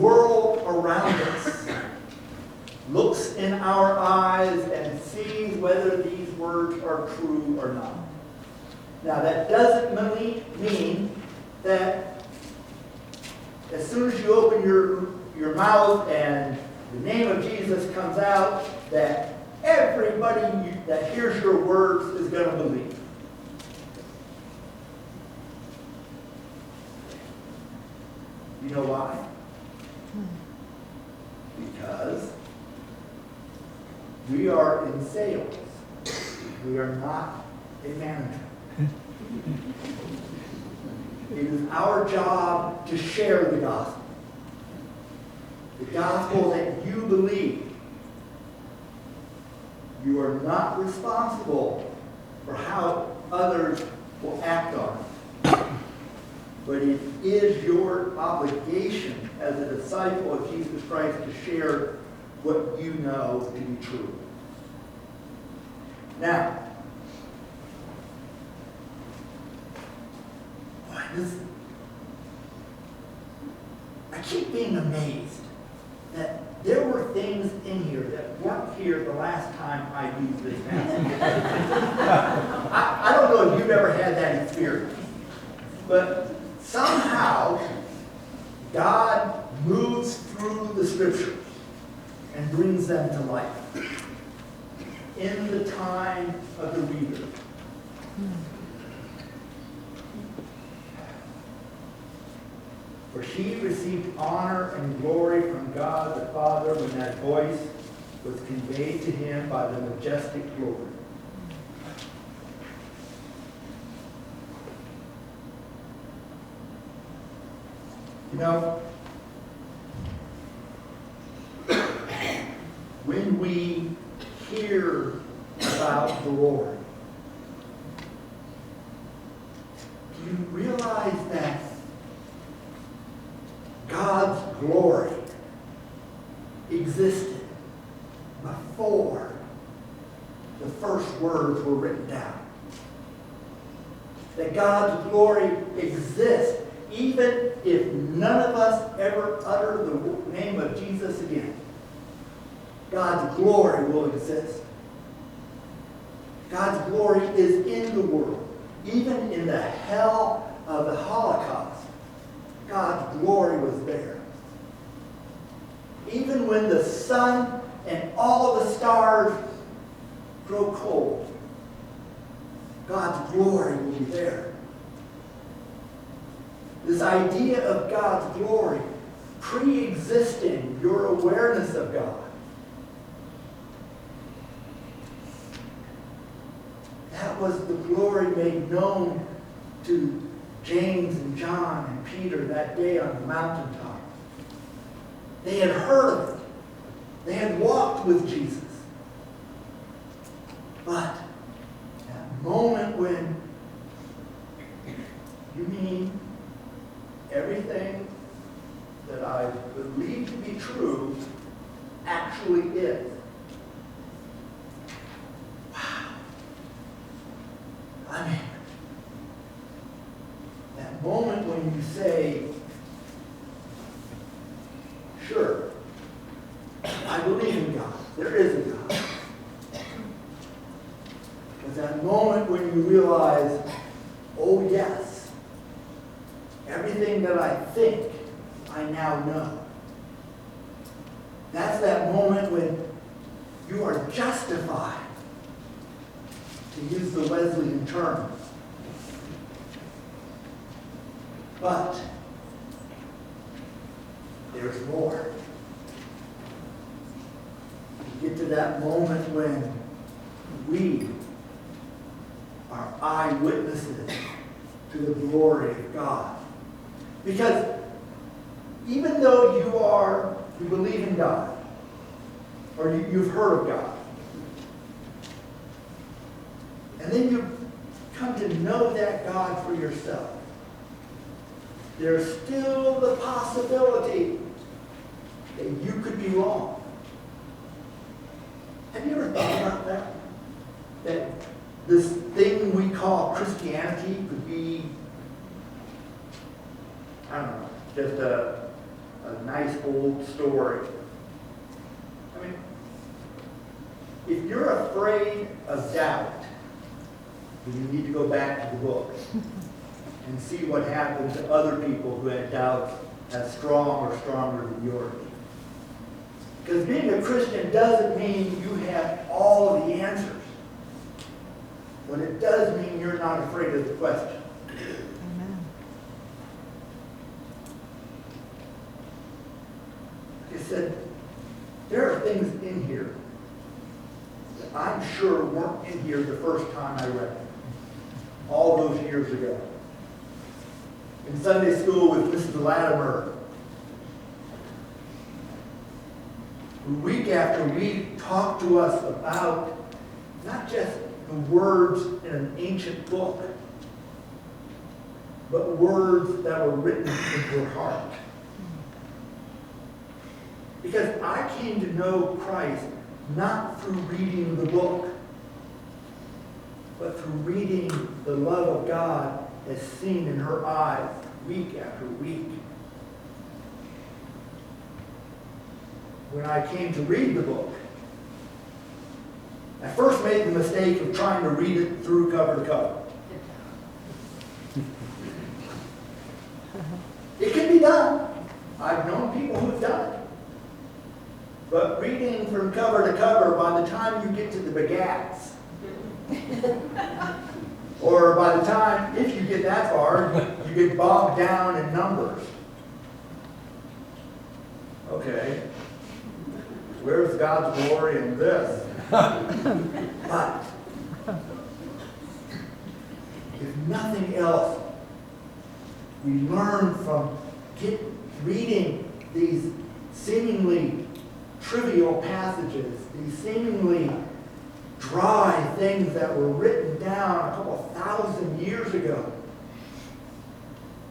world around us looks in our eyes and sees whether these words are true or not. Now, that doesn't mean that as soon as you open your mouth and the name of Jesus comes out, that everybody that hears your words is going to believe. You know why? Because we are in sales. We are not a manager. It is our job to share the gospel. The gospel that you believe. You are not responsible for how others will act on it. But it is your obligation as a disciple of Jesus Christ to share what you know to be true. Now, I keep being amazed that there were things in here that weren't here the last time I used this passage. I don't know if you've ever had that experience, but somehow God moves through the scriptures and brings them to life in the time of the reader. For he received honor and glory from God the Father when that voice was conveyed to him by the majestic Lord. You know, when we hear about the Lord, do you realize that God's glory existed before the first words were written down? That God's glory exists even if none of us ever utter the name of Jesus again. God's glory will exist. God's glory is in the world. Even in the hell of the Holocaust, God's glory was there. Even when the sun and all of the stars grow cold, God's glory will be there. This idea of God's glory pre-existing your awareness of God. That was the glory made known to James and John and Peter that day on the mountaintop. They had heard of it. They had walked with Jesus. But that moment when you mean everything that I believe to be true actually is. Wow. I mean, that moment when you say, sure, I believe in God. There is a God. But that moment when you realize, oh yes, everything that I think, I now know. That's that moment when you are justified, to use the Wesleyan term. But there's more. You get to that moment when we are eyewitnesses to the glory of God. Because even though you believe in God, or you've heard of God, and then you come to know that God for yourself, there's still the possibility that you could be wrong. Have you ever thought about that? That this thing we call Christianity could be, I don't know, just a nice told story. I mean, if you're afraid of doubt, then you need to go back to the book and see what happened to other people who had doubts as strong or stronger than yours. Because being a Christian doesn't mean you have all of the answers. But it does mean you're not afraid of the question. Amen. Like I said, there are things in here that I'm sure weren't in here the first time I read them, all those years ago. In Sunday school with Mrs. Latimer, week after week talked to us about not just the words in an ancient book, but words that were written in her heart. Because I came to know Christ not through reading the book, but through reading the love of God as seen in her eyes week after week. When I came to read the book, I first made the mistake of trying to read it through cover to cover. It can be done. I've known people who've done it. But reading from cover to cover, by the time you get to the begats, or by the time, if you get that far, you get bogged down in numbers. Okay, where's God's glory in this? But if nothing else, we learn from reading these seemingly trivial passages, these seemingly dry things that were written down a couple thousand years ago.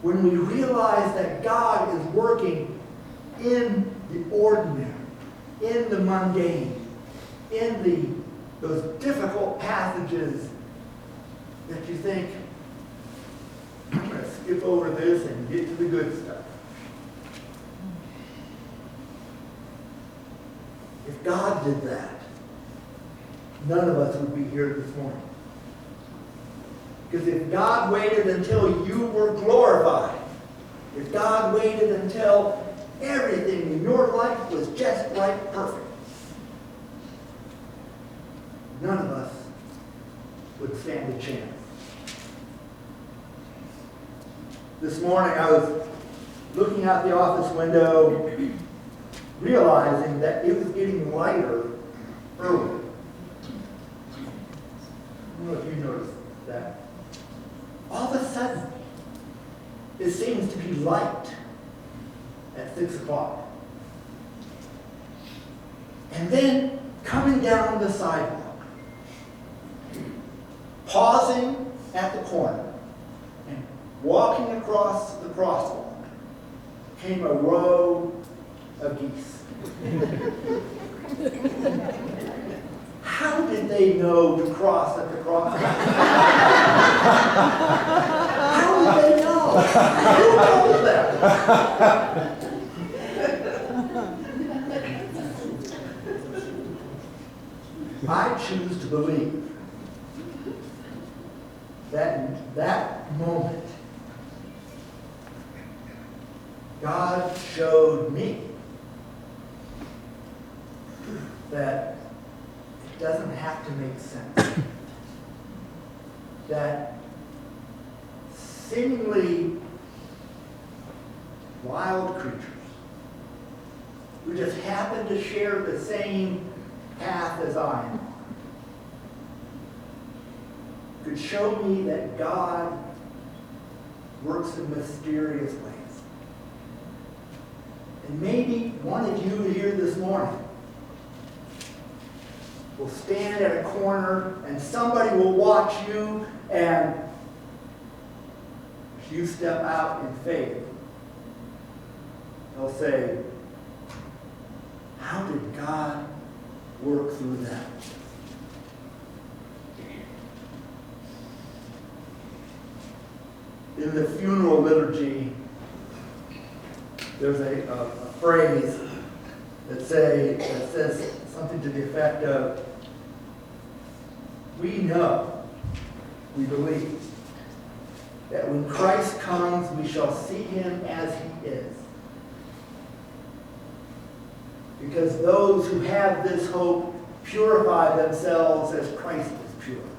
When we realize that God is working in the ordinary, in the mundane, in those difficult passages that you think, I'm going to skip over this and get to the good stuff. If God did that, none of us would be here this morning. Because if God waited until you were glorified, if God waited until everything in your life was just right perfect, none of us would stand a chance. This morning I was looking out the office window, realizing that it was getting lighter early. I don't know if you noticed that. All of a sudden, it seems to be light at 6 o'clock. And then coming down the sidewalk, pausing at the corner, and walking across the crosswalk, came a row of geese. How did they know to cross at the crosswalk? How did they know? Who told them? I choose to believe that in that moment, God showed me that it doesn't have to make sense. That seemingly wild creatures who just happen to share the same path as I am could show me that God works in mysterious ways. And maybe one of you here this morning will stand at a corner and somebody will watch you, and as you step out in faith, they'll say, how did God work through that? In the funeral liturgy, there's a phrase that says something to the effect of, we know, we believe, that when Christ comes, we shall see him as he is. Because those who have this hope purify themselves as Christ is pure.